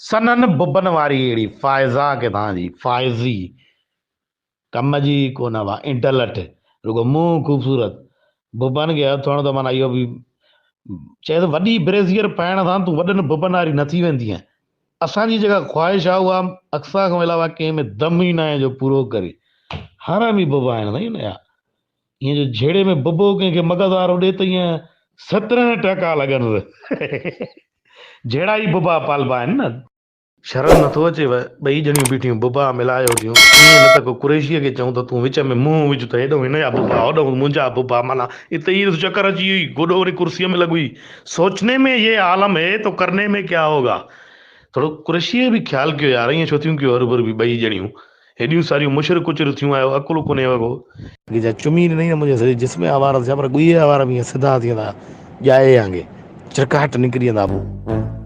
सनन बुबन वारी अहिड़ी फाइज़ा किथां जी फाइज़ी कम जी कोन वा इंटलट रुगो मुंहुं ख़ूबसूरत बुबन खे हथ हणो त माना इहो बि चए थो वॾी ब्रेज़ियर पाइण सां तूं वॾनि बुबन वारी न थी वेंदी आहे। असांजी जेका ख़्वाहिश आहे उहा अक़सा खां अलावा कंहिं में दम ई न आहे जो पूरो करे। हरामी बुबा आहिनि साईं हिन जा। ईअं जो झेड़े में बुबो कंहिंखे मगज़ वारो ॾे त ईअं 17 टका लॻनि जहिड़ा ई बुबा पालबा आहिनि न। शर्म नथो अचेव ॿई ॼणियूं बीठियूं बुबा मिलायो थियूं ईअं न त को कुरेशीअ खे चऊं त तूं विच में मुंहुं विझ त हेॾो हिन जा बुबा होॾो मुंहिंजा बुबा माना हिते ई चक्कर अची हुई गोॾो वरी कुर्सीअ में लॻी हुई। सोचने में ये आलम है तो करने में क्या होगा। थोरो कुरेशीअ बि ख़्यालु कयो यार ईअं छो थियूं कयो हरू बि ॿई ॼणियूं हेॾियूं सारियूं मुशर कुचर थियूं आयो अकुलु कोन्हे वॻो जा चुमी न मुंहिंजे सॼे जिस्म आवार थिया पर ॻुईअ वारा बि ईअं सिधा थी वेंदा ॼाए आंगे चिरकाट निकिरी वेंदा पोइ।